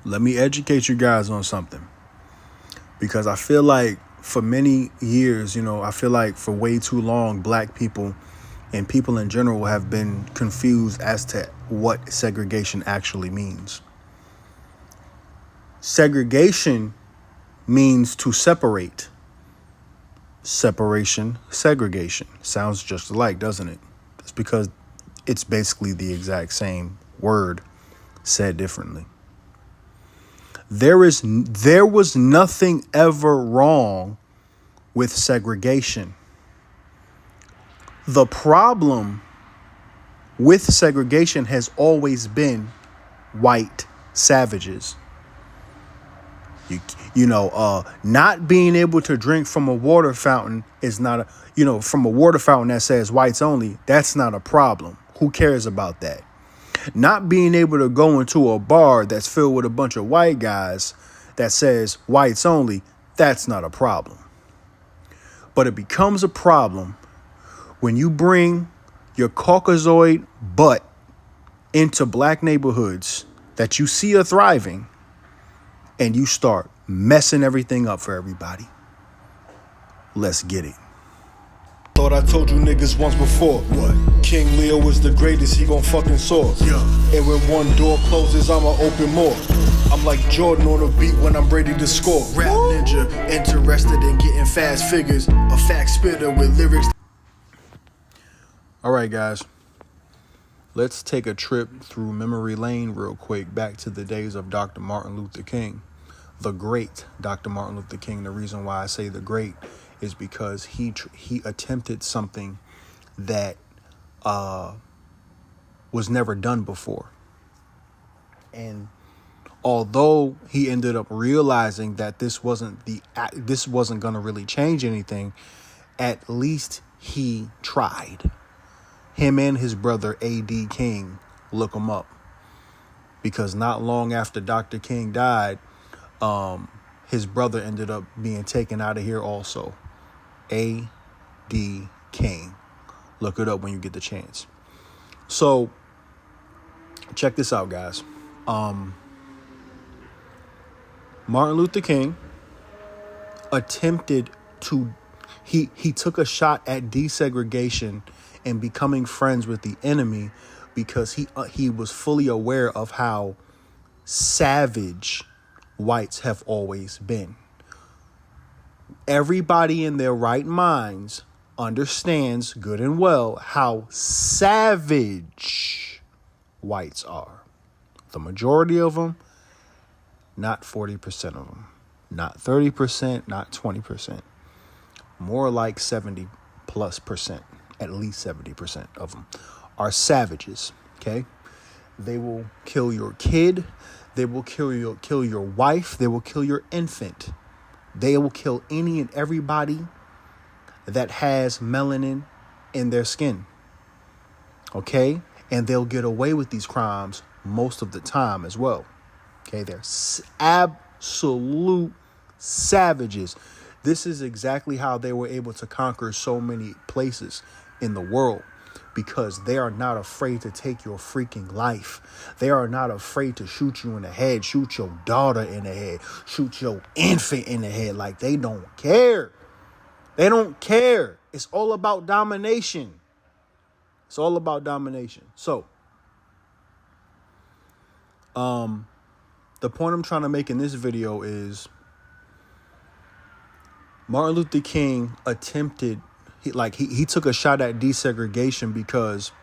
let me educate you guys on something. Because I feel like for many years, I feel like for way too long, black people and people in general have been confused as to what segregation actually means. Segregation means to separate. Separation, segregation. Sounds just alike, doesn't it? It's because it's basically the exact same word said differently. There was nothing ever wrong with segregation. The problem with segregation has always been white savages. Not being able to drink from a water fountain is not from a water fountain that says whites only. That's not a problem. Who cares about that? Not being able to go into a bar that's filled with a bunch of white guys that says whites only. That's not a problem. But it becomes a problem when you bring your Caucasoid butt into black neighborhoods that you see are thriving and you start messing everything up for everybody. Let's get it. Thought I told you niggas once before. What? King Leo is the greatest, he gon' fucking soar. Yeah. And when one door closes, I'ma open more. I'm like Jordan on a beat when I'm ready to score. Rap ninja, interested in getting fast figures. A fact spitter with lyrics. All right, guys. Let's take a trip through memory lane real quick, back to the days of Dr. Martin Luther King. The great Dr. Martin Luther King. The reason why I say the great is because he attempted something that was never done before. And although he ended up realizing that this wasn't going to really change anything, at least he tried. Him and his brother A.D. King, look him up. Because not long after Dr. King died, his brother ended up being taken out of here also. A.D. King. Look it up when you get the chance. So, check this out, guys. Martin Luther King attempted to... He took a shot at desegregation and becoming friends with the enemy because he was fully aware of how savage whites have always been. Everybody in their right minds understands good and well how savage whites are. The majority of them, not 40% of them, not 30%, not 20%, more like 70+%. At least 70% of them are savages. Okay. They will kill your kid. They will kill your wife. They will kill your infant. They will kill any and everybody that has melanin in their skin. Okay. And they'll get away with these crimes most of the time as well. Okay. They're absolute savages. This is exactly how they were able to conquer so many places in the world, because they are not afraid to take your freaking life. They are not afraid to shoot you in the head, shoot your daughter in the head, shoot your infant in the head. Like, they don't care. They don't care. It's all about domination. It's all about domination. So, the point I'm trying to make in this video is Martin Luther King attempted, he took a shot at desegregation because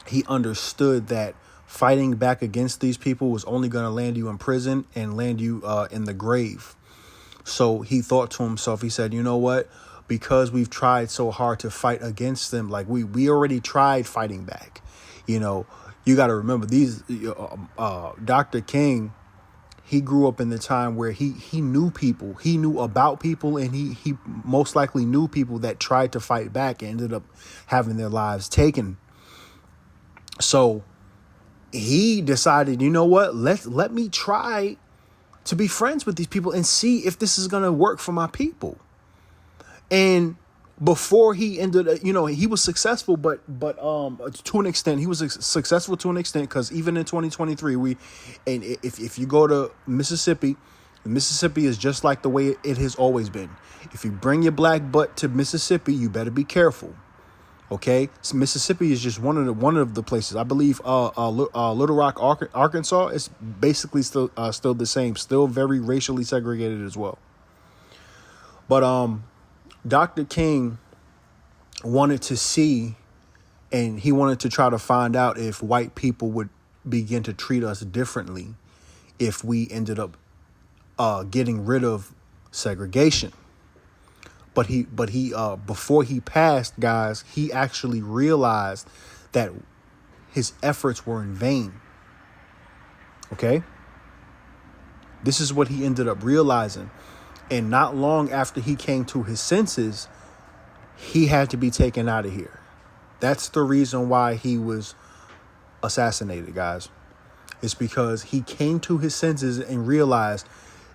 he understood that fighting back against these people was only going to land you in prison and land you in the grave. So he thought to himself, he said, you know what? Because we've tried so hard to fight against them, like we already tried fighting back. You got to remember these, Dr. King, he grew up in the time where he knew people, he knew about people, and he most likely knew people that tried to fight back and ended up having their lives taken. So he decided, you know what, let me try to be friends with these people and see if this is going to work for my people. And before he ended, he was successful, but to an extent, he was successful to an extent, because even in 2023, if you go to Mississippi is just like the way it has always been. If you bring your black butt to Mississippi, you better be careful. Okay, so Mississippi is just one of the places. I believe Little Rock, Arkansas is basically still the same, still very racially segregated as well. But Dr. King wanted to see, and he wanted to try to find out if white people would begin to treat us differently if we ended up getting rid of segregation. But he before he passed, guys, he actually realized that his efforts were in vain. Okay? This is what he ended up realizing. And not long after he came to his senses, he had to be taken out of here. That's the reason why he was assassinated, guys. It's because he came to his senses and realized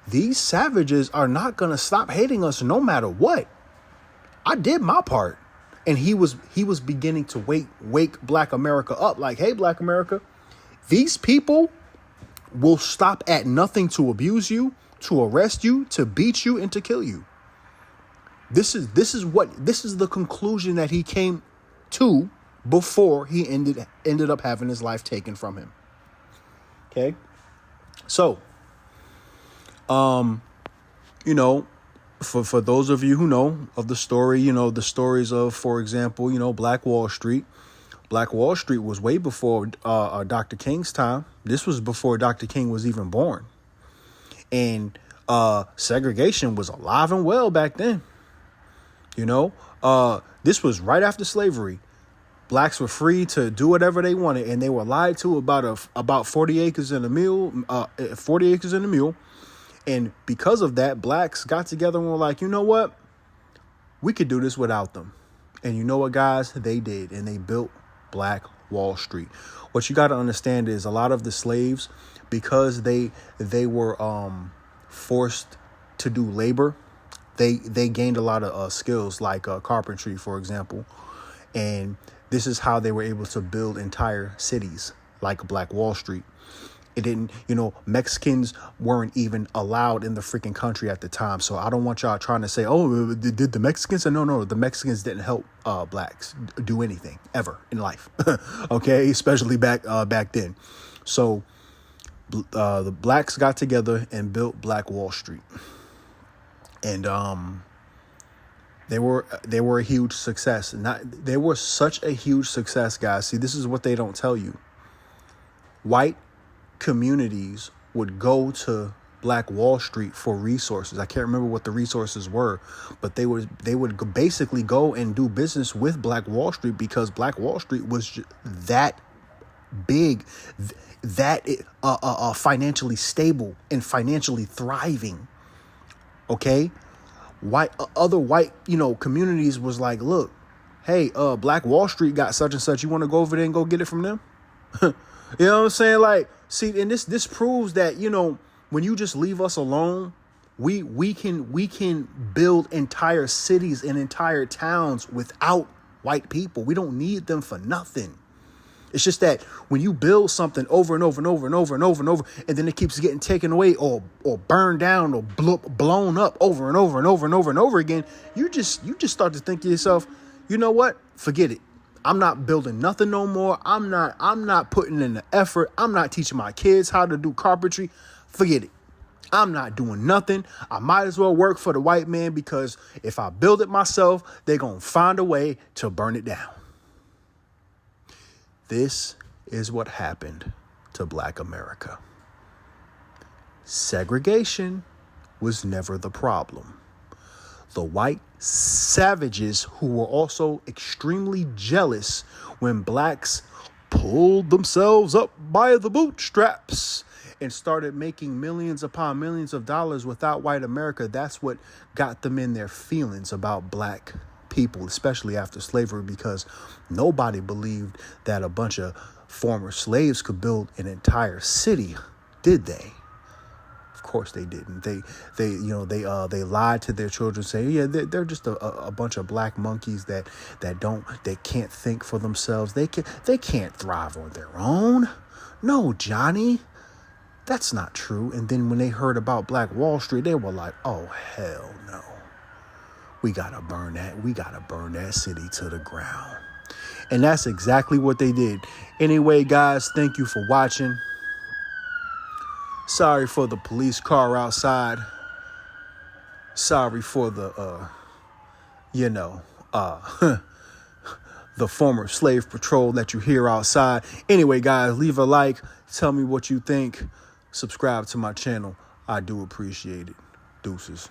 these savages are not going to stop hating us no matter what. I did my part. And he was beginning to wake Black America up. Like, hey, Black America, these people will stop at nothing to abuse you, to arrest you, to beat you, and to kill you. This is the conclusion that he came to before he ended up having his life taken from him. Okay. So, for those of you who know of the story, the stories of, for example, Black Wall Street. Black Wall Street was way before Dr. King's time. This was before Dr. King was even born. And segregation was alive and well back then. This was right after slavery. Blacks were free to do whatever they wanted, and they were lied to about 40 acres and a mule. And because of that, blacks got together and were like, you know what? We could do this without them. And you know what, guys? They did. And they built Black Wall Street. What you got to understand is a lot of the slaves, because they were forced to do labor, they gained a lot of skills like carpentry, for example. And this is how they were able to build entire cities like Black Wall Street. It didn't, Mexicans weren't even allowed in the freaking country at the time. So I don't want y'all trying to say, oh, did the Mexicans? No, the Mexicans didn't help blacks do anything ever in life. Okay, especially back then. So the blacks got together and built Black Wall Street. And they were a huge success. They were such a huge success, guys. See, this is what they don't tell you. White communities would go to Black Wall Street for resources. I can't remember what the resources were, but they would basically go and do business with Black Wall Street because Black Wall Street was that big, that financially stable and financially thriving. Okay, other white communities was like, look, hey, Black Wall Street got such and such. You want to go over there and go get it from them? You know what I'm saying? Like, see, and this proves that, when you just leave us alone, we can build entire cities and entire towns without white people. We don't need them for nothing. It's just that when you build something over and over and over and over and over and over, and then it keeps getting taken away or burned down or blown up over and over and over and over and over again, you just start to think to yourself, you know what? Forget it. I'm not building nothing no more. I'm not putting in the effort. I'm not teaching my kids how to do carpentry. Forget it. I'm not doing nothing. I might as well work for the white man, because if I build it myself, they're going to find a way to burn it down. This is what happened to Black America. Segregation was never the problem. The white savages, who were also extremely jealous when blacks pulled themselves up by the bootstraps and started making millions upon millions of dollars without white America, that's what got them in their feelings about black people, especially after slavery, because nobody believed that a bunch of former slaves could build an entire city, did they? Of course they didn't. They lied to their children, saying, yeah, they're just a bunch of black monkeys that can't think for themselves. They can't thrive on their own. No, Johnny, that's not true. And then when they heard about Black Wall Street, they were like, oh, hell no. We gotta burn that. We gotta burn that city to the ground. And that's exactly what they did. Anyway, guys, thank you for watching. Sorry for the police car outside. Sorry for the, the former slave patrol that you hear outside. Anyway, guys, leave a like. Tell me what you think. Subscribe to my channel. I do appreciate it. Deuces.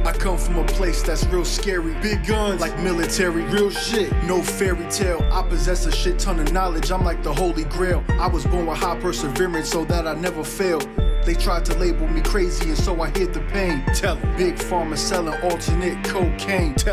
I come from a place that's real scary. Big guns, like military, real shit. No fairy tale. I possess a shit ton of knowledge. I'm like the holy grail. I was born with high perseverance so that I never fail. They tried to label me crazy and so I hid the pain. Tell 'em. Big pharma selling alternate cocaine. Tell